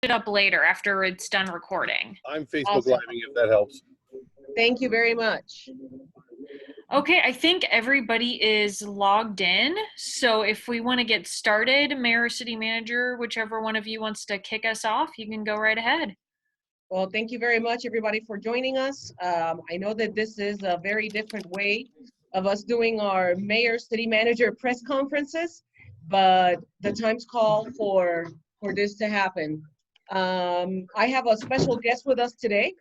it up later after it's done recording. I'm Facebook Awesome. Living if that helps. Thank you very much. Okay, I think everybody is logged in. So if we want to get started, Mayor or City Manager, whichever one of you wants to kick us off, you can go right ahead. Well, thank you very much, everybody, for joining us. I know that this is a very different way of us doing our mayor, city manager press conferences, but the time's call for this to happen. I have a special guest with us today.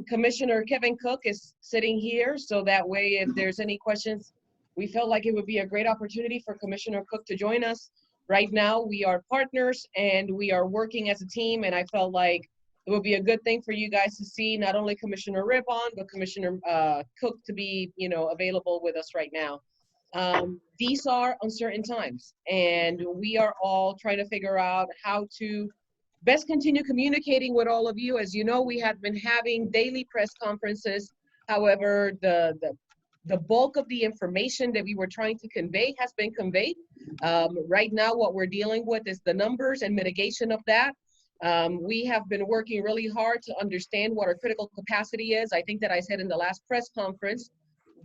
Commissioner Kevin Cook is sitting here, so that way, if there's any questions, we felt like it would be a great opportunity for Commissioner Cook to join us. Right now, we are partners and we are working as a team, and I felt like it would be a good thing for you guys to see not only Commissioner Ribbon, but Commissioner Cook to be, available with us right now. These are uncertain times, and we are all trying to figure out how to best continue communicating with all of you. As you know, we have been having daily press conferences. However, the bulk of the information that we were trying to convey has been conveyed. Right now, what we're dealing with is the numbers and mitigation of that. We have been working really hard to understand what our critical capacity is. I think that I said in the last press conference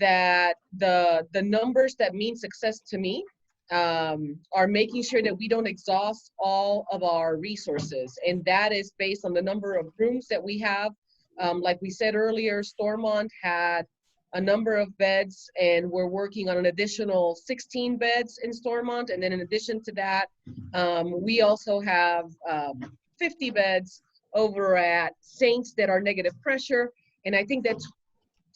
that the numbers that mean success to me are making sure that we don't exhaust all of our resources. And that is based on the number of rooms that we have. Like we said earlier, Stormont had a number of beds, and we're working on an additional 16 beds in Stormont. And then in addition to that, we also have 50 beds over at Saints that are negative pressure. And I think that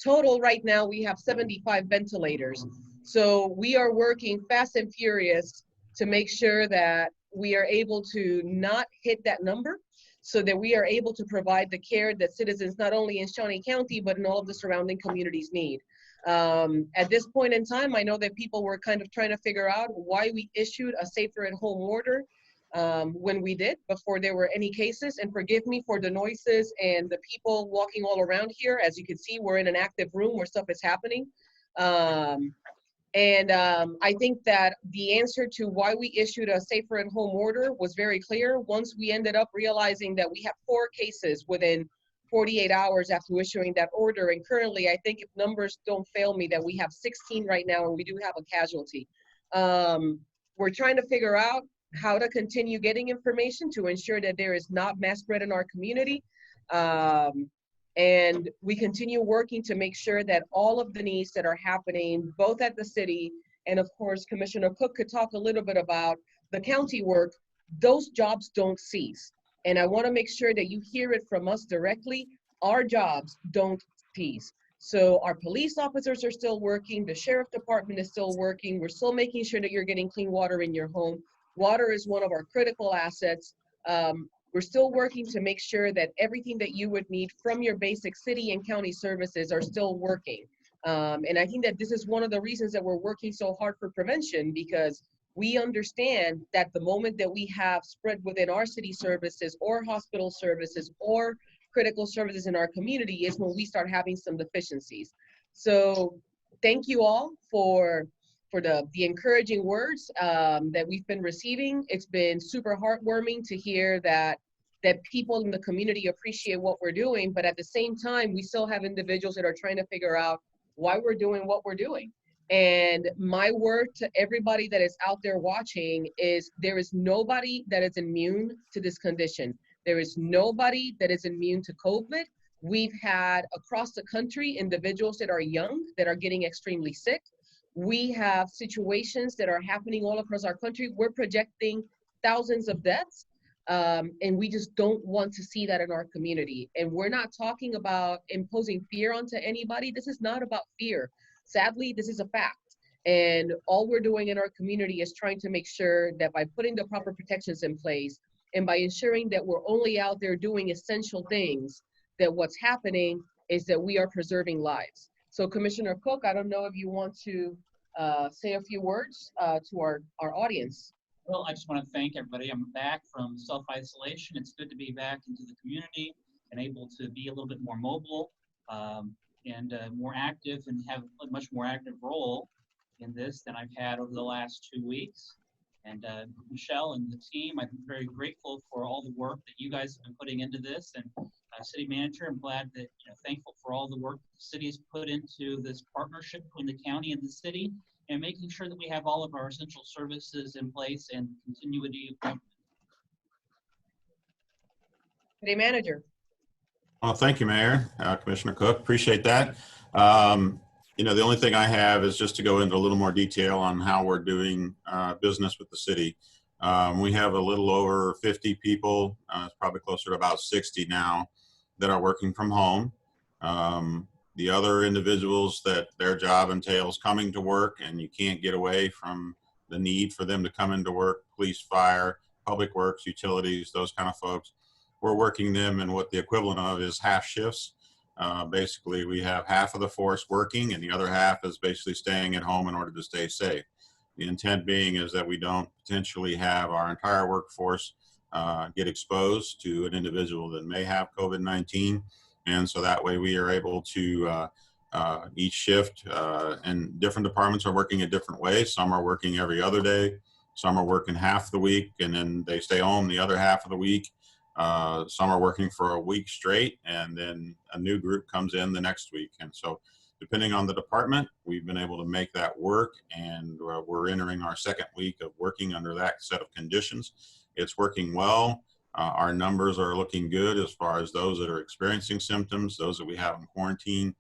total right now, we have 75 ventilators. So we are working fast and furious to make sure that we are able to not hit that number so that we are able to provide the care that citizens, not only in Shawnee County, but in all of the surrounding communities need. At this point in time, I know that people were kind of trying to figure out why we issued a safer at home order when we did, before there were any cases. And forgive me for the noises and the people walking all around here. As you can see, we're in an active room where stuff is happening. I think that the answer to why we issued a safer at home order was very clear once we ended up realizing that we have 4 cases within 48 hours after issuing that order. And currently, I think if numbers don't fail me, that we have 16 right now, and we do have a casualty. We're trying to figure out how to continue getting information to ensure that there is not mass spread in our community. And we continue working to make sure that all of the needs that are happening, both at the city, and of course, Commissioner Cook could talk a little bit about the county work, those jobs don't cease. And I wanna make sure that you hear it from us directly, our jobs don't cease. So our police officers are still working, the sheriff department is still working, we're still making sure that you're getting clean water in your home. Water is one of our critical assets. We're still working to make sure that everything that you would need from your basic city and county services are still working. And I think that this is one of the reasons that we're working so hard for prevention, because we understand that the moment that we have spread within our city services or hospital services or critical services in our community is when we start having some deficiencies. So thank you all for the encouraging words that we've been receiving. It's been super heartwarming to hear that people in the community appreciate what we're doing, but at the same time, we still have individuals that are trying to figure out why we're doing what we're doing. And my word to everybody that is out there watching is there is nobody that is immune to this condition. There is nobody that is immune to COVID. We've had across the country individuals that are young that are getting extremely sick. We have situations that are happening all across our country. We're projecting thousands of deaths, and we just don't want to see that in our community. And we're not talking about imposing fear onto anybody. This is not about fear. Sadly, this is a fact. And all we're doing in our community is trying to make sure that by putting the proper protections in place and by ensuring that we're only out there doing essential things, that what's happening is that we are preserving lives. So Commissioner Cook, I don't know if you want to say a few words to our audience. Well, I just want to thank everybody. I'm back from self-isolation. It's good to be back into the community and able to be a little bit more mobile and more active and have a much more active role in this than I've had over the last 2 weeks. And Michelle and the team, I'm very grateful for all the work that you guys have been putting into this. And City Manager, I'm glad that, thankful for all the work the city's put into this partnership between the county and the city, and making sure that we have all of our essential services in place and continuity of government. City Manager. Well, thank you, Mayor, Commissioner Cook. Appreciate that. The only thing I have is just to go into a little more detail on how we're doing business with the city. We have a little over 50 people, it's probably closer to about 60 now, that are working from home. The other individuals that their job entails coming to work and you can't get away from the need for them to come into work, police, fire, public works, utilities, those kind of folks. We're working them in what the equivalent of is half shifts. Basically, we have half of the force working and the other half is basically staying at home in order to stay safe. The intent being is that we don't potentially have our entire workforce get exposed to an individual that may have COVID-19. And so that way we are able to each shift, and different departments are working in different ways. Some are working every other day. Some are working half the week and then they stay home the other half of the week. Some are working for a week straight and then a new group comes in the next week. And so depending on the department, we've been able to make that work, and we're entering our second week of working under that set of conditions. It's working well. Our numbers are looking good as far as those that are experiencing symptoms, those that we have in quarantine.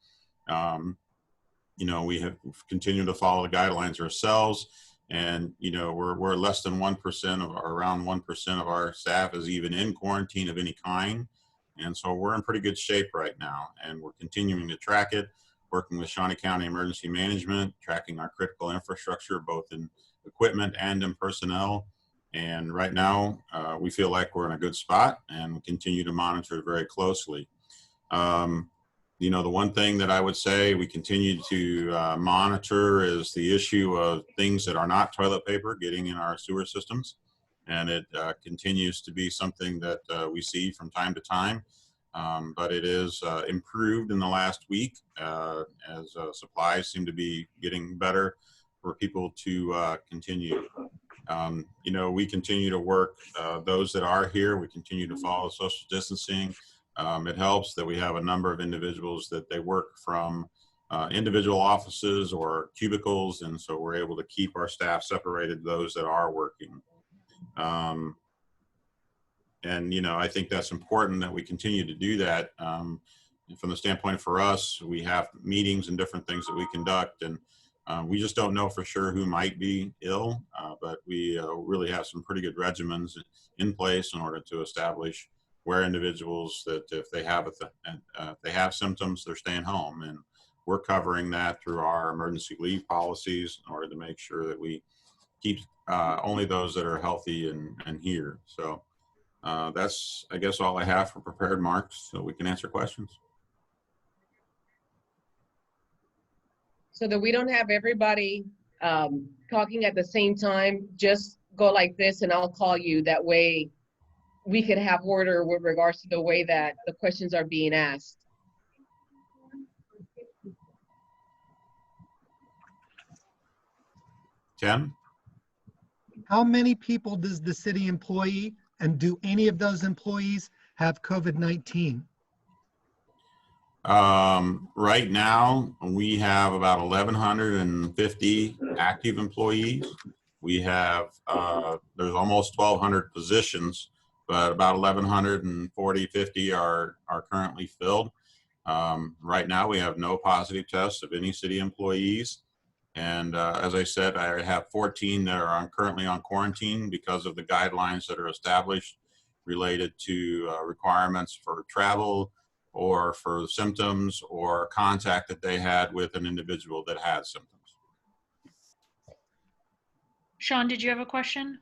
We have continued to follow the guidelines ourselves. And, we're less than 1% of around 1% of our staff is even in quarantine of any kind. And so we're in pretty good shape right now, and we're continuing to track it, working with Shawnee County Emergency Management, tracking our critical infrastructure, both in equipment and in personnel. And right now, we feel like we're in a good spot and we continue to monitor it very closely. The one thing that I would say we continue to monitor is the issue of things that are not toilet paper getting in our sewer systems. And it continues to be something that we see from time to time. But it is improved in the last week as supplies seem to be getting better for people to continue. We continue to work those that are here. We continue to follow social distancing. It helps that we have a number of individuals that they work from individual offices or cubicles, and so we're able to keep our staff separated, those that are working. I think that's important that we continue to do that. From the standpoint for us, we have meetings and different things that we conduct, and we just don't know for sure who might be ill, but we really have some pretty good regimens in place in order to establish where individuals that if they have symptoms, they're staying home, and we're covering that through our emergency leave policies in order to make sure that we keep only those that are healthy and here. So that's, I guess, all I have for prepared marks, so we can answer questions. So that we don't have everybody talking at the same time, just go like this and I'll call you. That way we could have order with regards to the way that the questions are being asked. Tim? How many people does the city employ, and do any of those employees have COVID-19? Right now, we have about 1,150 active employees. We have, there's almost 1,200 positions, but about 1,140, 50 are currently filled. Right now, we have no positive tests of any city employees. And as I said, I have 14 that are currently on quarantine because of the guidelines that are established related to requirements for travel or for symptoms or contact that they had with an individual that had symptoms. Sean, did you have a question?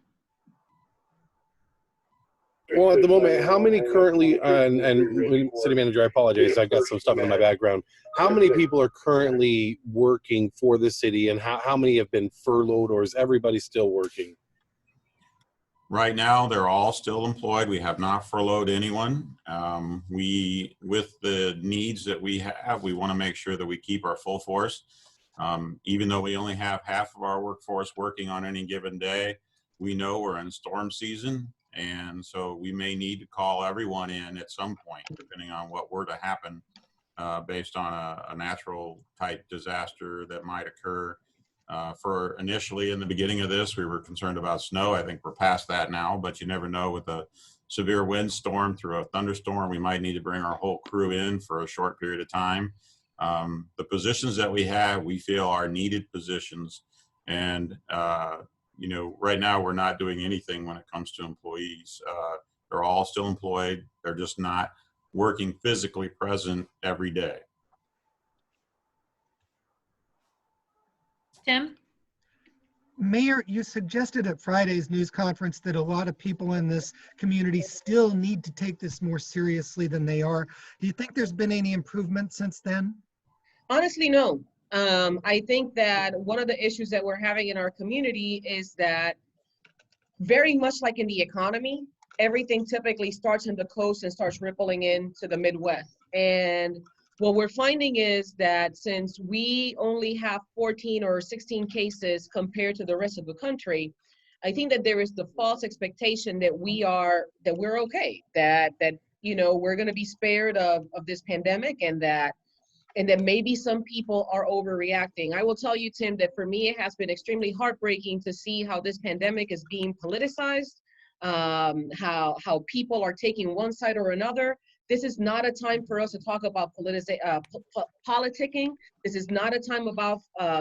Well, at the moment, how many currently, and City Manager, I apologize, I've got some stuff in my background. How many people are currently working for the city, and how many have been furloughed, or is everybody still working? Right now, they're all still employed. We have not furloughed anyone. With the needs that we have, we want to make sure that we keep our full force. Even though we only have half of our workforce working on any given day, we know we're in storm season, and so we may need to call everyone in at some point, depending on what were to happen based on a natural type disaster that might occur. For initially in the beginning of this, we were concerned about snow. I think we're past that now, but you never know with a severe windstorm through a thunderstorm, we might need to bring our whole crew in for a short period of time. The positions that we have, we feel are needed positions. And, you know, right now we're not doing anything when it comes to employees. They're all still employed. They're just not working physically present every day. Tim? Mayor, you suggested at Friday's news conference that a lot of people in this community still need to take this more seriously than they are. Do you think there's been any improvement since then? Honestly, no. I think that one of the issues that we're having in our community is that very much like in the economy, everything typically starts in the coast and starts rippling into the Midwest. And what we're finding is that since we only have 14 or 16 cases compared to the rest of the country, I think that there is the false expectation that we're okay, that you know, we're going to be spared of this pandemic, and that maybe some people are overreacting. I will tell you, Tim, that for me, it has been extremely heartbreaking to see how this pandemic is being politicized, how people are taking one side or another. This is not a time for us to talk about politicking. This is not a time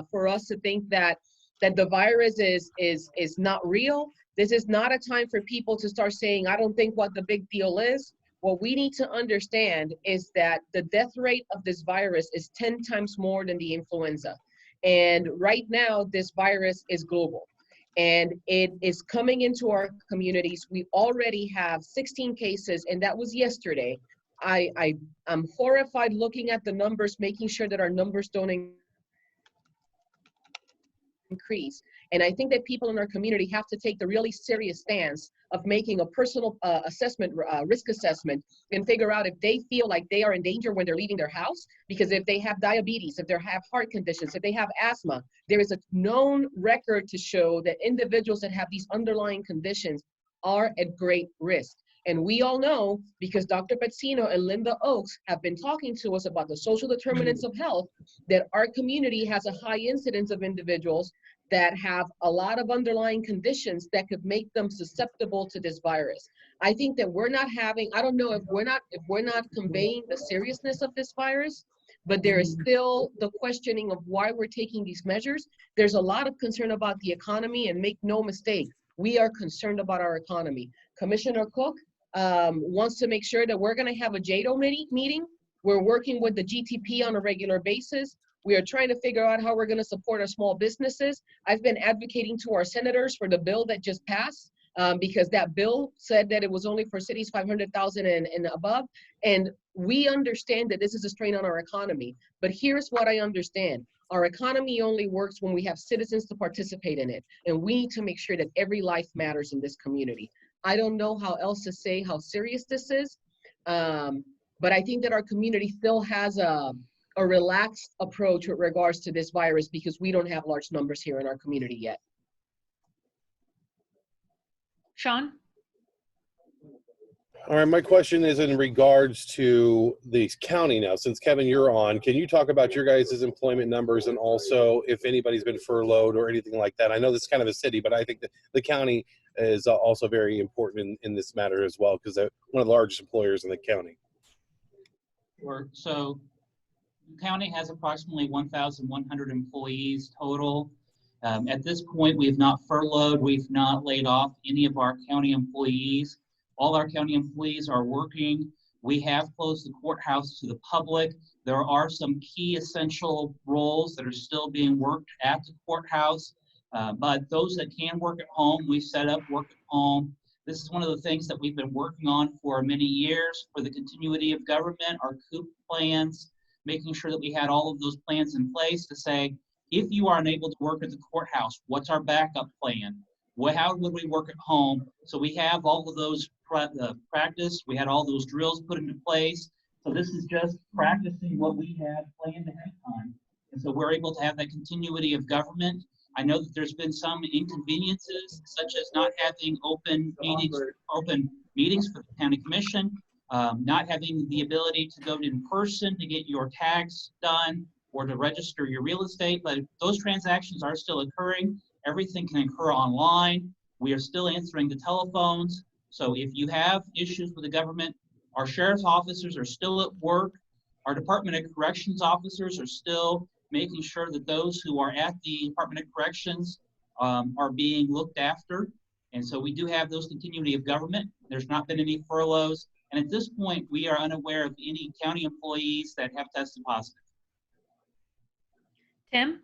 for us to think that the virus is not real. This is not a time for people to start saying, I don't think what the big deal is. What we need to understand is that the death rate of this virus is 10 times more than the influenza. And right now, this virus is global. And it is coming into our communities. We already have 16 cases, and that was yesterday. I'm horrified looking at the numbers, making sure that our numbers don't increase. And I think that people in our community have to take the really serious stance of making a personal risk assessment, and figure out if they feel like they are in danger when they're leaving their house. Because if they have diabetes, if they have heart conditions, if they have asthma, there is a known record to show that individuals that have these underlying conditions are at great risk. And we all know, because Dr. Petzino and Linda Oakes have been talking to us about the social determinants of health, that our community has a high incidence of individuals that have a lot of underlying conditions that could make them susceptible to this virus. I think that we're not having, I don't know if we're not conveying the seriousness of this virus, but there is still the questioning of why we're taking these measures. There's a lot of concern about the economy, and make no mistake, we are concerned about our economy. Commissioner Cook wants to make sure that we're going to have a JADO meeting. We're working with the GTP on a regular basis. We are trying to figure out how we're going to support our small businesses. I've been advocating to our senators for the bill that just passed, because that bill said that it was only for cities 500,000 and above. And we understand that this is a strain on our economy. But here's what I understand. Our economy only works when we have citizens to participate in it. And we need to make sure that every life matters in this community. I don't know how else to say how serious this is, but I think that our community still has a relaxed approach with regards to this virus, because we don't have large numbers here in our community yet. Sean? All right, my question is in regards to the county now. Since Kevin, you're on, can you talk about your guys' employment numbers, and also if anybody's been furloughed or anything like that? I know this is kind of a city, but I think that the county is also very important in this matter as well, because they're one of the largest employers in the county. Sure. So the county has approximately 1,100 employees total. At this point, we have not furloughed, we've not laid off any of our county employees. All our county employees are working. We have closed the courthouse to the public. There are some key essential roles that are still being worked at the courthouse, but those that can work at home, we set up work at home. This is one of the things that we've been working on for many years for the continuity of government, our COOP plans, making sure that we had all of those plans in place to say, if you are unable to work at the courthouse, what's our backup plan? How would we work at home? So we have all of those practice. We had all those drills put into place. So this is just practicing what we had planned ahead of time. And so we're able to have that continuity of government. I know that there's been some inconveniences, such as not having open meetings for the county commission, not having the ability to go in person to get your tax done or to register your real estate, but those transactions are still occurring. Everything can occur online. We are still answering the telephones. So if you have issues with the government, our sheriff's officers are still at work. Our Department of Corrections officers are still making sure that those who are at the Department of Corrections are being looked after. And so we do have those continuity of government. There's not been any furloughs. And at this point, we are unaware of any county employees that have tested positive. Tim?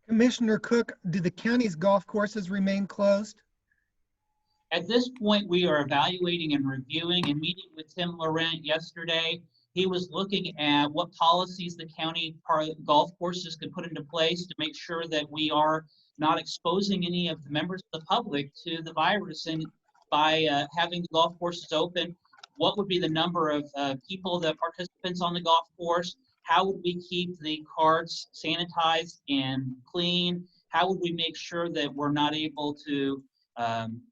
Commissioner Cook, do the county's golf courses remain closed? At this point, we are evaluating and reviewing and meeting with Tim Laurent yesterday. He was looking at what policies the county golf courses could put into place to make sure that we are not exposing any of the members of the public to the virus. And by having the golf courses open, what would be the number of people, the participants on the golf course? How would we keep the carts sanitized and clean? How would we make sure that we're not able to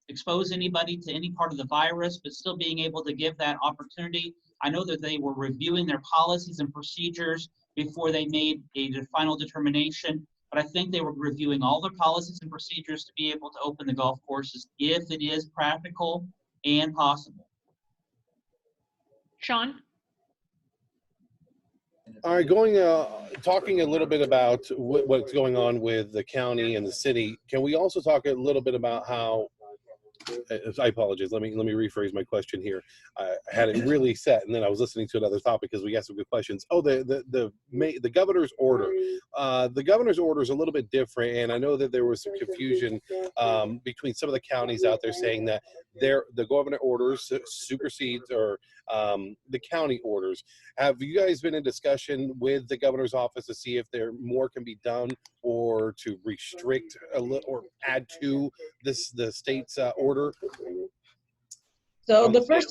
expose anybody to any part of the virus, but still being able to give that opportunity? I know that they were reviewing their policies and procedures before they made a final determination, but I think they were reviewing all their policies and procedures to be able to open the golf courses if it is practical and possible. Sean? All right, talking a little bit about what's going on with the county and the city. Can we also talk a little bit about how? I apologize. Let me rephrase my question here. I had it really set, and then I was listening to another topic because we got some good questions. Oh, the governor's order. The governor's order is a little bit different, and I know that there was some confusion between some of the counties out there saying that the governor orders supersedes or the county orders. Have you guys been in discussion with the governor's office to see if there more can be done or to restrict a little or add to the state's order? So the first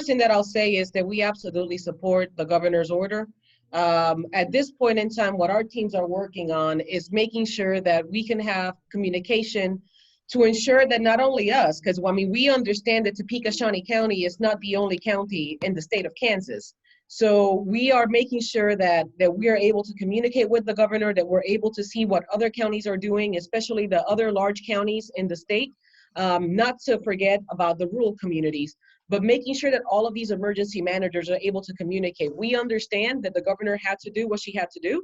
thing that I'll say is that we absolutely support the governor's order. At this point in time, what our teams are working on is making sure that we can have communication to ensure that not only us, because I mean, we understand that Topeka County is not the only county in the state of Kansas. So we are making sure that we are able to communicate with the governor, that we're able to see what other counties are doing, especially the other large counties in the state, not to forget about the rural communities, but making sure that all of these emergency managers are able to communicate. We understand that the governor had to do what she had to do,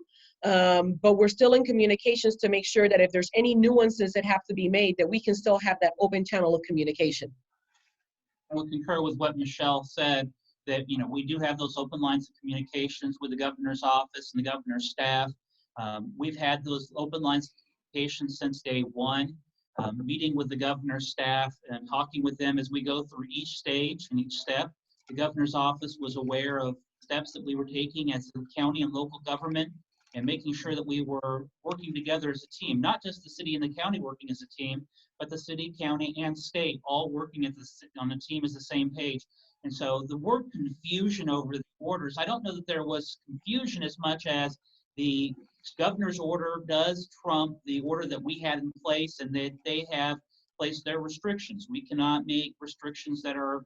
but we're still in communications to make sure that if there's any nuances that have to be made, that we can still have that open channel of communication. I would concur with what Michelle said, that we do have those open lines of communications with the governor's office and the governor's staff. We've had those open lines of communication since day one, meeting with the governor's staff and talking with them as we go through each stage and each step. The governor's office was aware of steps that we were taking as a county and local government and making sure that we were working together as a team, not just the city and the county working as a team, but the city, county, and state all working on the team as the same page. And so the word confusion over the orders, I don't know that there was confusion as much as the governor's order does trump the order that we had in place, and that they have placed their restrictions. We cannot make restrictions that are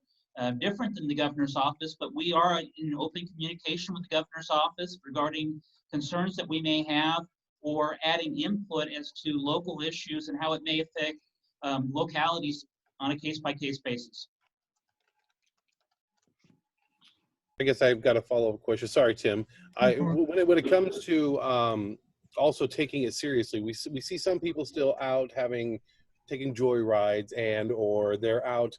different than the governor's office, but we are in open communication with the governor's office regarding concerns that we may have or adding input as to local issues and how it may affect localities on a case-by-case basis. I guess I've got a follow-up question. Sorry, Tim. When it comes to also taking it seriously, we see some people still out taking joy rides or they're out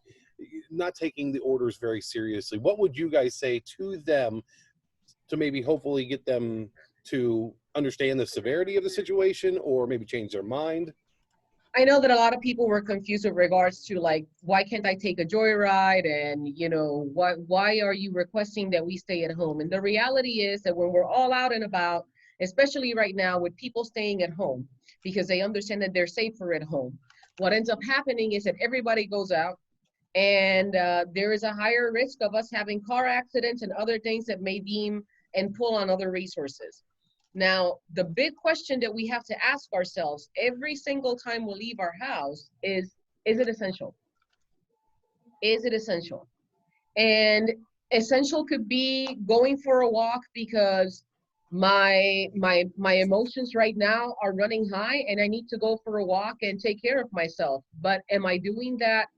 not taking the orders very seriously. What would you guys say to them to maybe hopefully get them to understand the severity of the situation or maybe change their mind? I know that a lot of people were confused with regards to like, why can't I take a joyride? And why are you requesting that we stay at home? And the reality is that when we're all out and about, especially right now with people staying at home because they understand that they're safer at home, what ends up happening is that everybody goes out and there is a higher risk of us having car accidents and other things that may deem and pull on other resources. Now, the big question that we have to ask ourselves every single time we leave our house is it essential? Is it essential? And essential could be going for a walk because my emotions right now are running high and I need to go for a walk and take care of myself. But am I doing that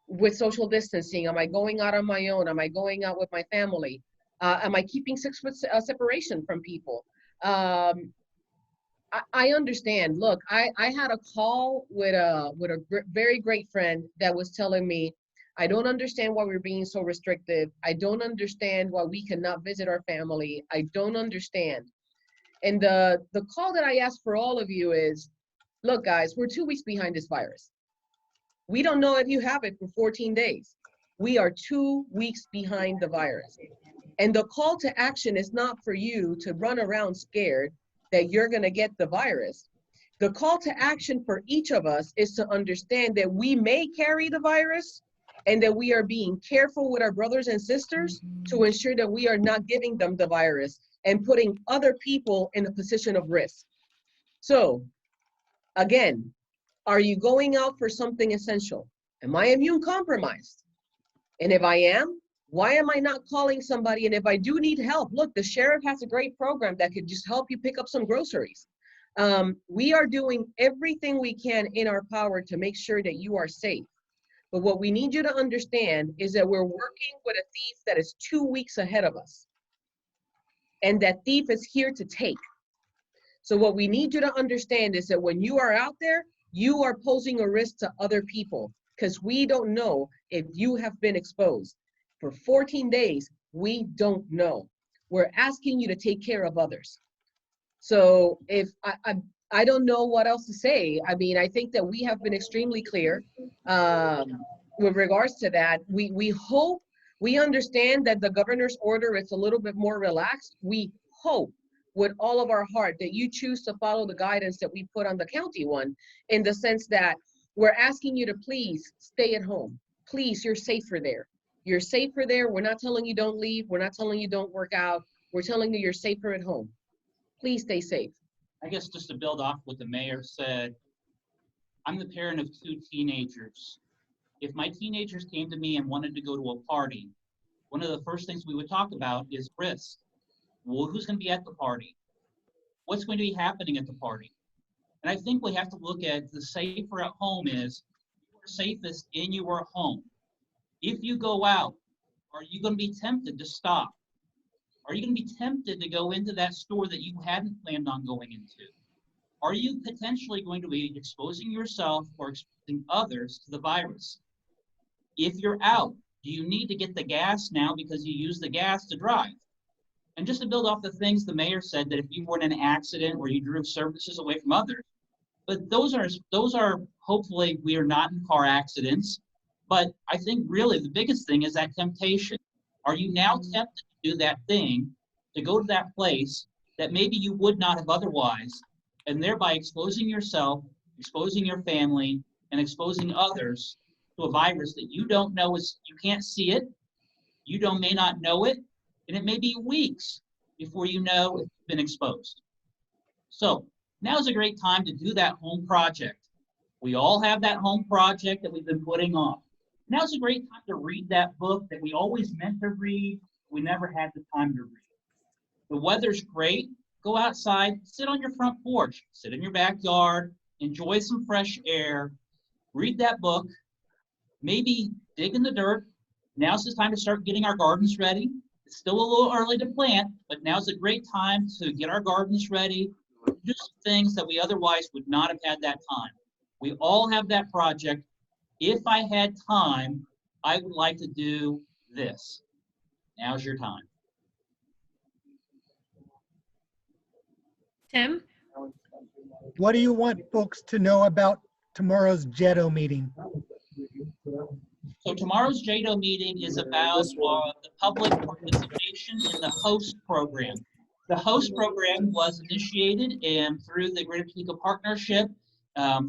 with social distancing? Am I going out on my own? Am I going out with my family? Am I keeping 6 foot separation from people? I understand. Look, I had a call with a very great friend that was telling me, I don't understand why we're being so restrictive. I don't understand why we cannot visit our family. I don't understand. And the call that I ask for all of you is, look, guys, we're 2 weeks behind this virus. We don't know if you have it for 14 days. We are 2 weeks behind the virus. And the call to action is not for you to run around scared that you're going to get the virus. The call to action for each of us is to understand that we may carry the virus and that we are being careful with our brothers and sisters to ensure that we are not giving them the virus and putting other people in a position of risk. So again, are you going out for something essential? Am I immune compromised? And if I am, why am I not calling somebody? And if I do need help, look, the sheriff has a great program that could just help you pick up some groceries. We are doing everything we can in our power to make sure that you are safe. But what we need you to understand is that we're working with a thief that is 2 weeks ahead of us. And that thief is here to take. So what we need you to understand is that when you are out there, you are posing a risk to other people because we don't know if you have been exposed. For 14 days, we don't know. We're asking you to take care of others. So if I don't know what else to say. I mean, I think that we have been extremely clear with regards to that. We hope, we understand that the governor's order is a little bit more relaxed. We hope with all of our heart that you choose to follow the guidance that we put on the county one, in the sense that we're asking you to please stay at home. Please, you're safer there. You're safer there. We're not telling you don't leave. We're not telling you don't work out. We're telling you you're safer at home. Please stay safe. I guess just to build off what the mayor said, I'm the parent of 2 teenagers. If my teenagers came to me and wanted to go to a party, one of the first things we would talk about is risk. Well, who's going to be at the party? What's going to be happening at the party? And I think we have to look at the safer at home is you are safest in your home. If you go out, are you going to be tempted to stop? Are you going to be tempted to go into that store that you hadn't planned on going into? Are you potentially going to be exposing yourself or exposing others to the virus? If you're out, do you need to get the gas now because you use the gas to drive? And just to build off the things the mayor said, that if you were in an accident or you drove services away from others, but those are hopefully we are not in car accidents. But I think really the biggest thing is that temptation. Are you now tempted to do that thing, to go to that place that maybe you would not have otherwise, and thereby exposing yourself, exposing your family, and exposing others to a virus that you don't know is, you can't see it, you may not know it, and it may be weeks before you know if you've been exposed. So now's a great time to do that home project. We all have that home project that we've been putting off. Now's a great time to read that book that we always meant to read, we never had the time to read. The weather's great. Go outside, sit on your front porch, sit in your backyard, enjoy some fresh air, read that book, maybe dig in the dirt. Now's the time to start getting our gardens ready. It's still a little early to plant, but now's a great time to get our gardens ready, do some things that we otherwise would not have had that time. We all have that project. If I had time, I would like to do this. Now's your time. Tim? What do you want folks to know about tomorrow's JEDO meeting? So tomorrow's JADO meeting is about the public participation in the HOST program. The HOST program was initiated through the Greater Topeka Partnership,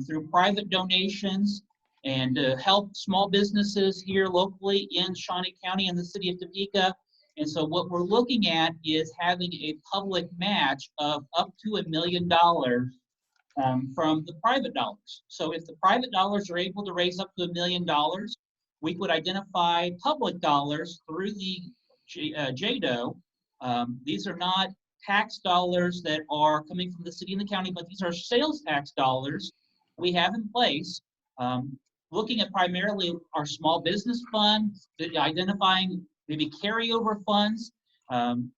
through private donations, and to help small businesses here locally in Shawnee County and the city of Topeka And so what we're looking at is having a public match of up to $1 million from the private dollars. So if the private dollars are able to raise up to $1 million, we would identify public dollars through the JDO. These are not tax dollars that are coming from the city and the county, but these are sales tax dollars we have in place. Looking at primarily our small business fund, identifying maybe carryover funds,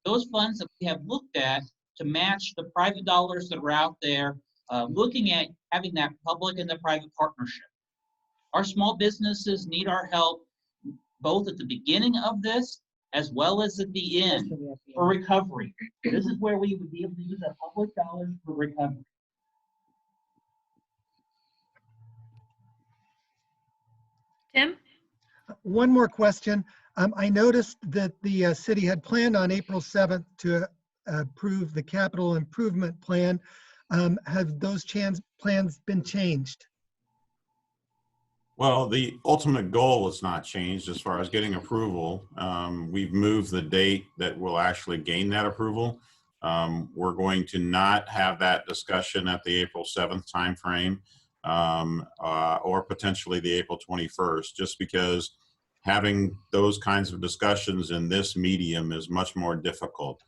those funds that we have looked at to match the private dollars that are out there, looking at having that public and the private partnership. Our small businesses need our help both at the beginning of this as well as at the end for recovery. This is where we would be able to use our public dollars for recovery. Tim? One more question. I noticed that the city had planned on April 7th to approve the capital improvement plan. Have those plans been changed? Well, the ultimate goal is not changed as far as getting approval. We've moved the date that we'll actually gain that approval. We're going to not have that discussion at the April 7th timeframe or potentially the April 21st, just because having those kinds of discussions in this medium is much more difficult.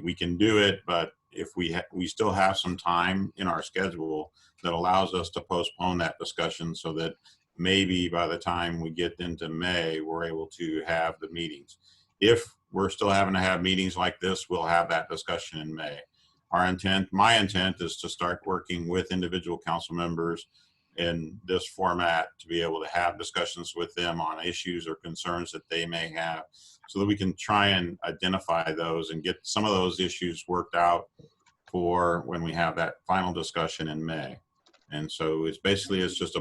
We can do it, but if we still have some time in our schedule that allows us to postpone that discussion so that maybe by the time we get into May, we're able to have the meetings. If we're still having to have meetings like this, we'll have that discussion in May. My intent is to start working with individual council members in this format to be able to have discussions with them on issues or concerns that they may have so that we can try and identify those and get some of those issues worked out for when we have that final discussion in May. And so it's just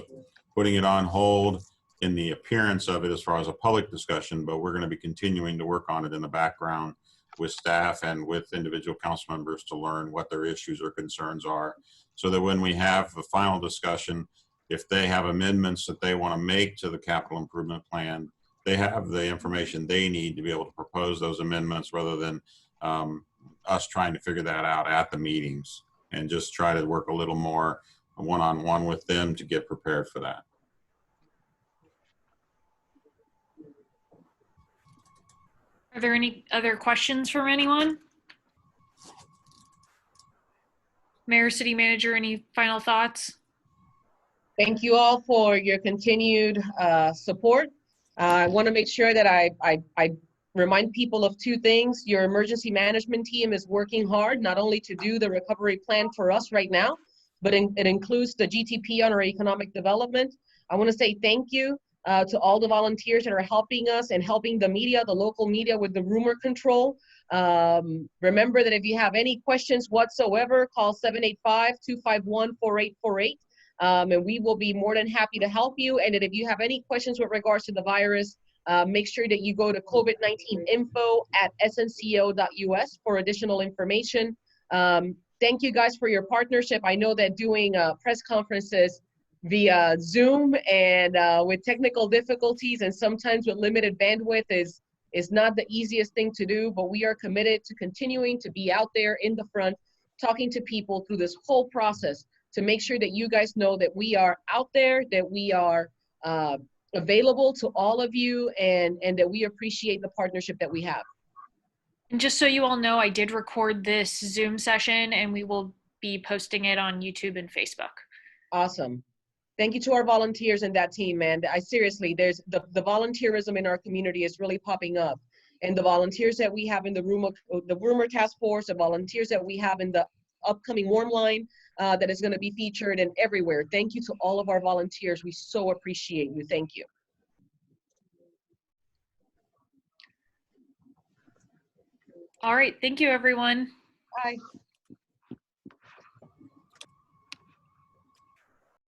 putting it on hold in the appearance of it as far as a public discussion, but we're going to be continuing to work on it in the background with staff and with individual council members to learn what their issues or concerns are, so that when we have the final discussion, if they have amendments that they want to make to the capital improvement plan, they have the information they need to be able to propose those amendments rather than us trying to figure that out at the meetings, and just try to work a little more one-on-one with them to get prepared for that. Are there any other questions from anyone? Mayor, City Manager, any final thoughts? Thank you all for your continued support. I want to make sure that I remind people of two things. Your emergency management team is working hard, not only to do the recovery plan for us right now, but it includes the GTP on our economic development. I want to say thank you to all the volunteers that are helping us and helping the media, the local media, with the rumor control. Remember that if you have any questions whatsoever, call 785-251-4848. And we will be more than happy to help you. And if you have any questions with regards to the virus, make sure that you go to covid19info@snco.us for additional information. Thank you guys for your partnership. I know that doing press conferences via Zoom and with technical difficulties and sometimes with limited bandwidth is not the easiest thing to do, but we are committed to continuing to be out there in the front, talking to people through this whole process to make sure that you guys know that we are out there, that we are available to all of you, and that we appreciate the partnership that we have. And just so you all know, I did record this Zoom session and we will be posting it on YouTube and Facebook. Awesome. Thank you to our volunteers and that team, man. Seriously, there's the volunteerism in our community is really popping up. And the volunteers that we have in the rumor task force, the volunteers that we have in the upcoming warm line that is going to be featured and everywhere. Thank you to all of our volunteers. We so appreciate you. Thank you. All right. Thank you, everyone. Bye.